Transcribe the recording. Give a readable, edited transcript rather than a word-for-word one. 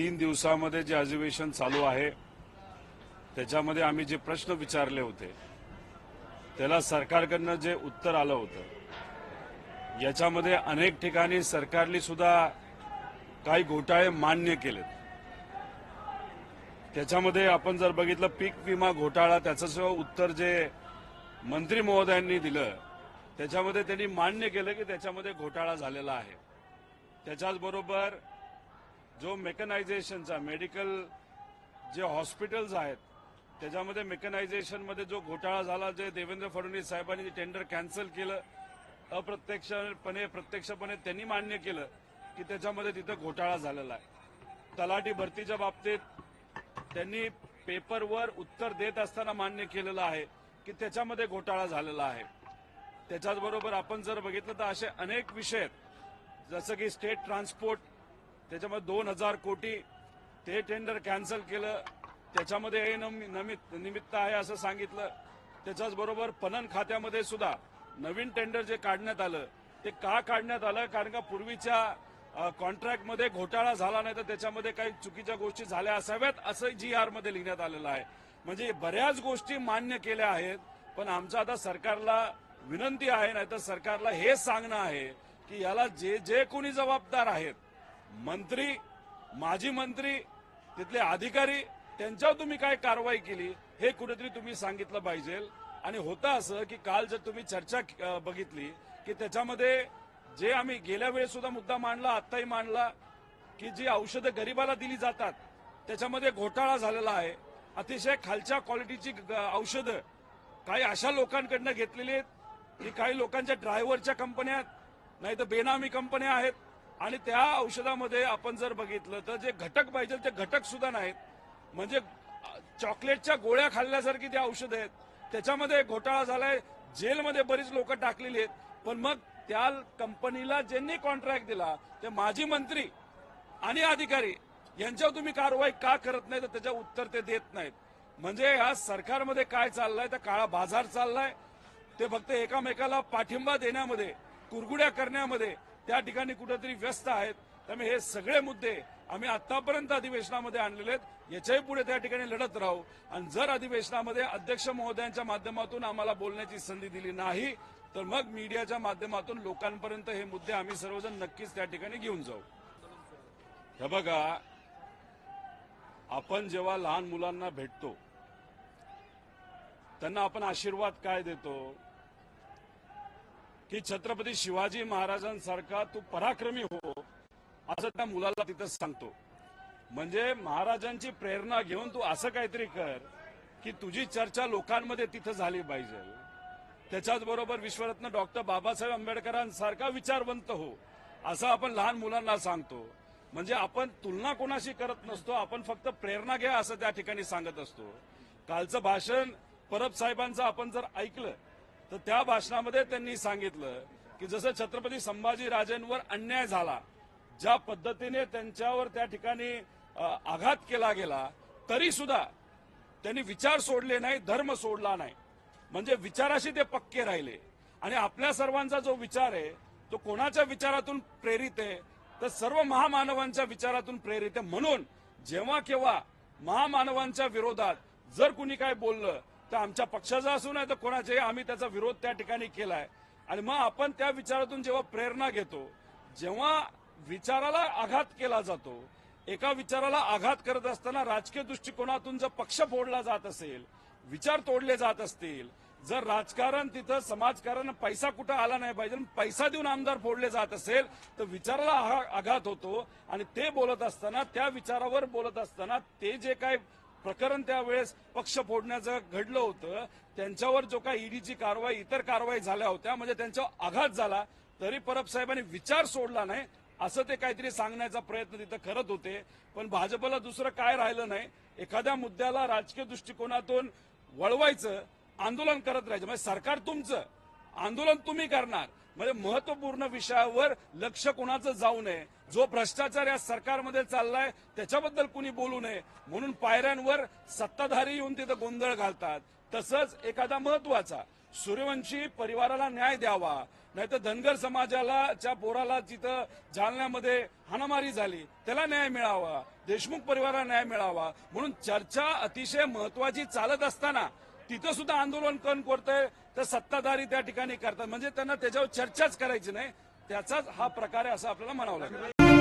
3 दिवसामध्ये जे अधिवेशन चालू आहे त्याच्यामध्ये आम्ही जे प्रश्न विचारले होते त्याला सरकारकडनं जे उत्तर आलं होतं याच्यामध्ये अनेक ठिकाणी सरकारने सुद्धा काही घोटाळे मान्य केलेत। त्याच्यामध्ये आपण जर बघितलं पीक विमा घोटाळा त्याचं सुद्धा उत्तर जे मंत्री महोदयांनी दिलं त्याच्यामध्ये त्यांनी मान्य केलं की त्याच्यामध्ये घोटाळा झालेला आहे। त्याच्याचबरोबर जो मेकनायझेशनचा मेडिकल जे हॉस्पिटल्स आहेत त्याच्यामध्ये मेकनायझेशनमध्ये जो घोटाळा झाला जे देवेंद्र फडणवीस साहेबांनी टेंडर कॅन्सल केलं अप्रत्यक्षपणे प्रत्यक्षपणे त्यांनी मान्य केलं की त्याच्यामध्ये तिथं घोटाळा झालेला आहे। तलाठी भरतीच्या बाबतीत त्यांनी पेपरवर उत्तर देत असताना मान्य केलेलं आहे की त्याच्यामध्ये घोटाळा झालेला आहे। त्याच्याचबरोबर आपण जर बघितलं तर असे अनेक विषय आहेत जसं की स्टेट ट्रान्सपोर्ट त्याच्यामध्ये 2000 कोटी ते टेंडर कॅन्सल केलं त्याच्यामध्ये हे निमित्त आहे असं सांगितलं। त्याच्याचबरोबर पणन खात्यामध्ये सुद्धा नवीन टेंडर जे काढण्यात आलं ते का काढण्यात आलं कारण का पूर्वीच्या कॉन्ट्रॅक्टमध्ये घोटाळा झाला नाही तर त्याच्यामध्ये काही चुकीच्या गोष्टी झाल्या असाव्यात असं GR मध्ये लिहिण्यात आलेलं आहे। म्हणजे बऱ्याच गोष्टी मान्य केल्या आहेत पण आमचं आता सरकारला विनंती आहे नाही तर सरकारला हे सांगणं आहे की याला जे जे कोणी जबाबदार आहेत मंत्री माजी मंत्री तिथले अधिकारी त्यांच्यावर तुम्ही काय कारवाई केली हे कुठेतरी तुम्ही सांगितलं पाहिजे। आणि होतं असं की काल जर तुम्ही चर्चा बघितली की त्याच्यामध्ये जे आम्ही गेल्या वेळेस सुद्धा मुद्दा मांडला आत्ताही मांडला की जी औषधं गरिबाला दिली जातात त्याच्यामध्ये घोटाळा झालेला आहे। अतिशय खालच्या क्वालिटीची औषधं काही अशा लोकांकडनं घेतलेली आहेत की काही लोकांच्या ड्रायव्हरच्या कंपन्या आहेत नाही तर बेनामी कंपन्या आहेत आणि त्या औषधामध्ये आपण जर बघितलं तर जे घटक पाहिजे ते घटक सुद्धा नाहीत। म्हणजे चॉकलेटच्या गोळ्या खाल्ल्यासारखी ती औषधं आहेत त्याच्यामध्ये घोटाळा झालाय। जेलमध्ये बरीच लोक टाकलेली आहेत पण मग त्या कंपनीला ज्यांनी कॉन्ट्रॅक्ट दिला ते माजी मंत्री आणि अधिकारी यांच्यावर तुम्ही कारवाई का करत नाही तर त्याचं उत्तर ते देत नाहीत। म्हणजे ह्या सरकारमध्ये काय चाललंय तर काळा बाजार चाललाय ते फक्त एकामेकाला पाठिंबा देण्यामध्ये कुरघुड्या करण्यामध्ये त्या ठिकाणी कुठेतरी व्यस्त आहेत। त्यामुळे हे सगळे मुद्दे आम्ही आतापर्यंत अधिवेशनामध्ये आणलेले आहेत याच्याही पुढे त्या ठिकाणी लढत राहू आणि जर अधिवेशनामध्ये अध्यक्ष महोदयांच्या माध्यमातून आम्हाला बोलण्याची संधी दिली नाही तर मग मीडियाच्या माध्यमातून लोकांपर्यंत हे मुद्दे आम्ही सर्वजण नक्कीच त्या ठिकाणी घेऊन जाऊ। हे बघा आपण जेव्हा लहान मुलांना भेटतो त्यांना आपण आशीर्वाद काय देतो की छत्रपती शिवाजी महाराजांसारखा तू पराक्रमी हो असं त्या मुलाला तिथं सांगतो। म्हणजे महाराजांची प्रेरणा घेऊन तू असं काहीतरी कर की तुझी चर्चा लोकांमध्ये तिथं झाली पाहिजे। त्याच्याच बरोबर विश्वरत्न डॉक्टर बाबासाहेब आंबेडकरांसारखा विचारवंत हो असं आपण लहान मुलांना सांगतो। म्हणजे आपण तुलना कोणाशी करत नसतो आपण फक्त प्रेरणा घ्या असं त्या ठिकाणी सांगत असतो। कालचं भाषण परब साहेबांचं आपण जर ऐकलं तर त्या भाषणामध्ये त्यांनी सांगितलं की जसं छत्रपती संभाजी राजेंवर अन्याय झाला ज्या पद्धतीने त्यांच्यावर त्या ठिकाणी आघात केला गेला तरी सुद्धा त्यांनी विचार सोडले नाही धर्म सोडला नाही। म्हणजे विचाराशी ते पक्के राहिले आणि आपल्या सर्वांचा जो विचार आहे तो कोणाच्या विचारातून प्रेरित आहे तर सर्व महामानवांच्या विचारातून प्रेरित आहे। म्हणून जेव्हा केव्हा महामानवांच्या विरोधात जर कुणी काय बोललं तर आमच्या पक्षाचा असू नाही तर कोणाचे आम्ही त्याचा विरोध त्या ठिकाणी केलाय आणि मग आपण त्या विचारातून जेव्हा प्रेरणा घेतो जेव्हा विचाराला आघात केला जातो एका विचाराला आघात करत असताना राजकीय दृष्टिकोनातून जर पक्ष फोडला जात असेल विचार तोडले जात असतील जर राजकारण तिथं समाजकारण पैसा कुठं आला नाही पाहिजे पैसा देऊन आमदार फोडले जात असेल तर विचाराला आघात होतो आणि ते बोलत असताना त्या विचारावर बोलत असताना ते जे काय प्रकरण त्यावेळेस पक्ष फोडण्याचं घडलं होतं त्यांच्यावर जो काही ईडीची कारवाई इतर कारवाई झाल्या होत्या म्हणजे त्यांच्यावर आघात झाला तरी परब साहेबांनी विचार सोडला नाही असं ते काहीतरी सांगण्याचा प्रयत्न तिथं करत होते। पण भाजपला दुसरं काय राहिलं नाही एखाद्या मुद्द्याला राजकीय दृष्टिकोनातून वळवायचं आंदोलन करत राहायचं। म्हणजे सरकार तुमचं आंदोलन तुम्ही करणार म्हणजे महत्वपूर्ण विषयावर लक्ष कोणाचं जाऊ नये जो भ्रष्टाचार या सरकारमध्ये चाललाय त्याच्याबद्दल कुणी बोलू नये म्हणून पायऱ्यांवर सत्ताधारी येऊन तिथं गोंधळ घालतात तसंच एखादा महत्वाचा सूर्यवंशी परिवाराला न्याय द्यावा, नाहीतर धनगर समाजाच्या पोराला तिथं जालन्यामध्ये हाणामारी झाली त्याला न्याय मिळावा, देशमुख परिवाराला न्याय मिळावा, म्हणून चर्चा अतिशय महत्वाची चालत असताना तिथं सुद्धा आंदोलन कोण करतंय तर सत्ताधारी त्या ठिकाणी करतात, म्हणजे त्यांना त्याच्यावर चर्चाच करायची नाही, त्याचाच हा प्रकार आहे असं आपल्याला म्हणावं लागेल.